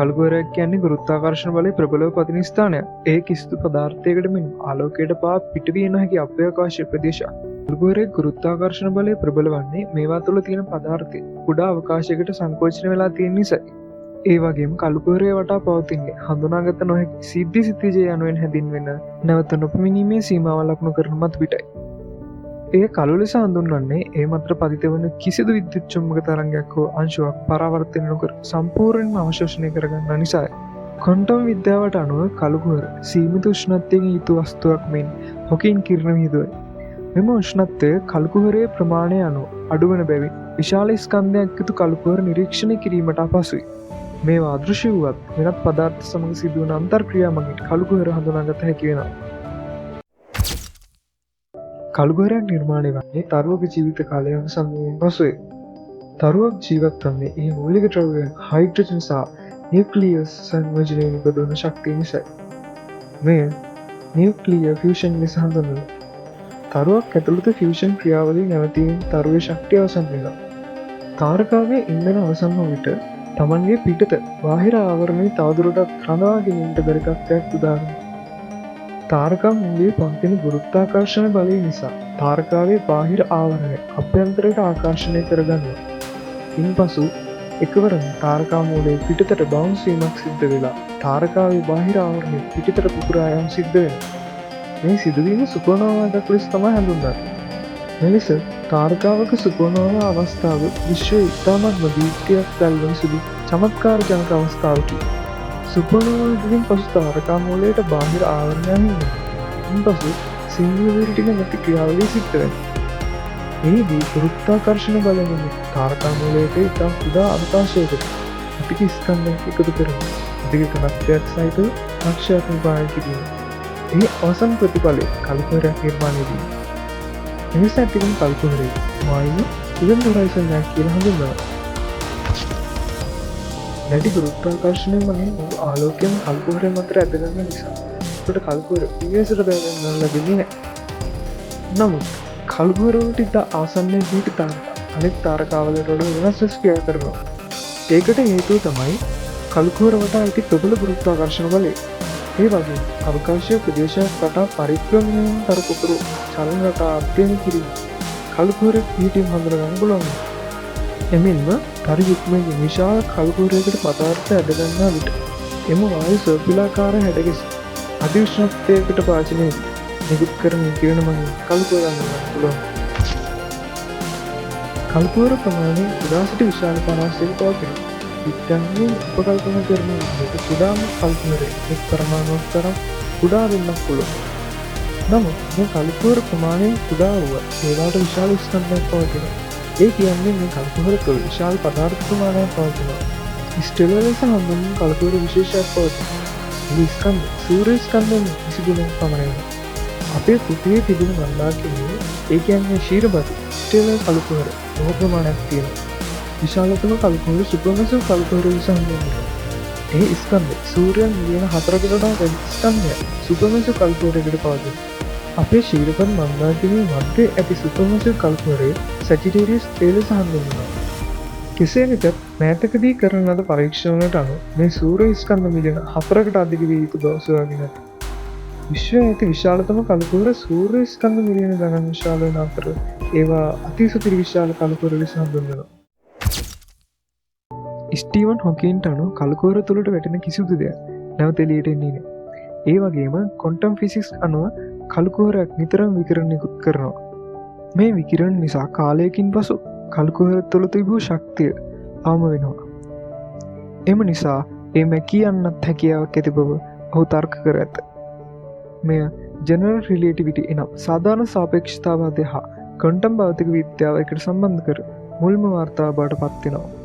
කළුකුවරයක් කියන්නේ ගුරුත්වාකර්ෂණ බලය ප්‍රබලව පතින ස්ථානයක්. ඒ කිසිදු පදාර්ථයකට මෙන් ආලෝකයට පා පිටවිය නොහැකි අභ්‍යවකාශ ප්‍රදේශයක්. කළුකුවරයේ ගුරුත්වාකර්ෂණ බලය ප්‍රබල වන්නේ මේවා තුළ තියෙන පදාර්ථය කුඩා අවකාශයකට සංකෝචනය වෙලා තියෙන නිසායි. ඒ වගේම කළුකුවරය වටා පවතින්නේ හඳුනාගත නොහැකි සිද්ධි සිතිජය යනුවෙන් හැඳින්වෙන නැවත නොපැමිණීමේ සීමාව ලක්නු කරන මත පිටයි. එය කළු ලෙස හඳුන්වන්නේ ඒ මතර පතිත වන කිසිදු විද්‍යුත් චුම්බක තරංගයක් හෝ අංශුවක් පරාවර්තනය නොකර සම්පූර්ණයෙන්ම අවශෝෂණය කරගන්න නිසායි. ක්වොන්ටම් විද්‍යාවට අනුව කළුකුවර සීමිත උෂ්ණත්වයකින් යුතු වස්තුවක් මෙන් හොකින් කිරණ විහිදුවයි. මෙම උෂ්ණත්වය කළුකුවරයේ ප්‍රමාණය අනුව අඩුවන බැවින් විශාල ස්කන්ධයක් යුතු කළුකුවර නිරීක්ෂණය කිරීමට අපහසුයි. මේවා අදෘශ්‍ය වුවත් වෙනත් පදාර්ථ සමග සිදුවන අන්තර්ක්‍රියා මගින් කළුකුවර හඳුනාගත හැකි වෙනවා. කළුකුවරයක් නිර්මාණය වන්නේ තරුවක ජීවිත කාලය අවසන් වීමෙන් පසුයි. තරුවක් ජීවත් වන්නේ ඒ මූලික ද්‍රව්‍යයන් හයිඩ්‍රජන් සහ නියුක්ලියස් සංයෝජනයෙන් නිපදවන ශක්තිය නිසායි. මෙය නියුක්ලියර් ෆියුෂන් ලෙස හඳුන්වනවා. තරුවක් ඇතුළත ෆියුෂන් ක්‍රියාවලිය නැවතීමෙන් තරුවේ ශක්තිය අවසන් වෙනවා. තාරකාවේ ඉන්ධන අවසන් වූ විට තමන්ගේ පිටත බාහිර ආවරණය තවදුරටත් රඳවා ගැනීමට බැරි තත්ත්වයක් උදාවෙනවා. තාරකා මුගේ පවතින ගුරුත්වාකර්ෂණ බලය නිසා තාරකාවේ බාහිර ආවරණය අභ්‍යන්තරයට ආකර්ෂණය කරගන්නවා. ඉන්පසු එකවරම තාරකා මූලයේ පිටතට බවුන්ස් වීමක් සිද්ධ වෙලා තාරකාවේ බාහිර ආවරණය පිටතට පුපුරා යාම සිද්ධ වෙනවා. මේ සිදුවීම සුපර්නෝවා එකක් ලෙස තමයි හඳුන්වන්නේ. මෙලෙස තාරකාවක සුපර්නෝවා අවස්ථාව විශ්වයේ ඉතාමත්ම දීප්තියක් දැල්වන සුළු චමත්කාරජනක අවස්ථාවකි. සුපර්නෝවාකින් පසු තාරකා මූලයට බාහිර ආවරණයන් ඉන්පසු සිංගියුලරිටි නැති ක්‍රියාවලිය සිද්ධ වෙනවා. එහිදී ගුරුත්වාකර්ෂණ බලයෙන් තාරකා මූලයට ඉතා කුඩා අවකාශයකට අතික ස්කන්ධයක් එකතු කරන අධික ඝනත්වයක් සහිත කක්ෂයක් නිර්මාණය කිරීම. එහි අවසන් ප්‍රතිඵලය කළුකුවරයක් නිර්මාණය වීම. එනිසා ඇතිවන කළුකුවරය මායිම ඉවෙන්ට් හොරයිසන් කියලා හඳුන්වනවා. නැටි ගුරුත්වාකර්ෂණය මගින් මුළු ආලෝකයම කළුකුවරය මතට ඇදගන්න නිසා අපට කළුකුවර පියසට බැගන්න ලැබෙන්නේ නැහැ. නමුත් කළුකුවරවලට ඉතා ආසන්නයෙන් පිහිටි තාරකා අනෙක් තාරකාවලට වඩා වෙනස් ලෙස ක්‍රියා කරනවා. ඒකට හේතුව තමයි කළුකුවර වටා ඇති ප්‍රබල ගුරුත්වාකර්ෂණ බලය. ඒ වගේ අවකාශීය ප්‍රදේශයක් වටා පරික්‍රමණයෙන් තරකුකුරු චලන රටා අධ්‍යයනය කිරීම කළුකුවරේ පිහිටීම හඳුනගන්න පුළුවන්. එමෙන්ම පරියුක්මයේ විශාල කළුකුවරයකට පදාර්ථ ඇදගන්නා විට එම වායු සර්පිලාකාර හැඩගැස අධි උෂ්ණත්වයකට පාචනයේදී නිකුත් කරන කිරණ මගින් කළුකුවර හඳුනගන්න පුළුවන්. කළුකුවර ප්‍රමාණය කුඩා සිට විශාල පරාසයක පවතින විද්‍යාඥයන් උපකල්පන කරන විදිහට කුඩාම කළුකුවරය එක් පරමාණුවක් තරම් කුඩා වෙන්නත් පුළුවන්. නමුත් මේ කළුකුවර ප්‍රමාණය කුඩා වුවත් ඒවාට විශාල ස්කන්ධයක් පවතිනවා. ඒ කියන්නේ මේ කළුකුවර තුළ විශාල පදාර්ථ ප්‍රමාණයක් පවතිනවා. ස්ටෙලර් ලෙස හඳුන්වන කළුකුවර විශේෂයක් පවතිනවා. මේ ස්කන්ධ සූර්ය ස්කන්ධයෙන් කිසිදුණක් පමණයි. අපේ පෘථිවියේ තිබෙන මන්දාකින්නේ ඒ කියන්නේ ශීරබදු ස්ටෙලර් කළුකුවර බොහෝ ප්‍රමාණයක් තියෙනවා. විශාලතම කළුකුවර සුපර්මැසිව් කළුකුවර ලෙස හඳුන්වනවා. ඒ ස්කන්ධ සූර්යයන් මිලියන 4කට වඩා වැඩි ස්කන්ධයක් සුපර්මැසිව් කළුකුවරයකට පවතිනවා. අපේ ශීරපද මන්දාකිනියේ මැද්දේ ඇති සුපර්මැසිව් කළුකුවරය සැජිටේරියස් A ලෙස හඳුන්වනවා. කෙසේ වෙතත් මෑතකදී කරන ලද පරීක්ෂණවලට අනුව මේ සූර්ය ස්කන්ධ මිලියන 4කට අධික විය යුතු බව සොයාගෙන ඇත. විශ්වයේ ඇති විශාලතම කළුකුවර සූර්ය ස්කන්ධ මිලියන ගණන් විශාල වන අතර ඒවා අතිසුපිරි විශාල කළුකුවර ලෙස හඳුන්වනවා. ස්ටීවන් හොකින්ට අනුව කළුකුවර තුළට වැටෙන කිසිදු දෙයක් නැවත එළියට එන්නේ නැහැ. ඒ වගේම ක්වොන්ටම් ෆිසික්ස් අනුව කළුකුවරයක් නිතරම විකිරණ නිකුත් කරනවා. මේ විකිරණ නිසා කාලයකින් පසු කළුකුවර තුළ තිබූ ශක්තිය අවම වෙනවා. එම නිසා ඒ මැකී යන්නත් හැකියාවක් ඇති බව ඔහු තර්ක කර ඇත. මෙය ජෙනරල් රිලේටිවිටි එනම් සාධාරණ සාපේක්ෂතාවාදය හා ක්වොන්ටම් භෞතික විද්‍යාව එකට සම්බන්ධ කර මුල්ම වාර්තාව බවට පත් වෙනවා.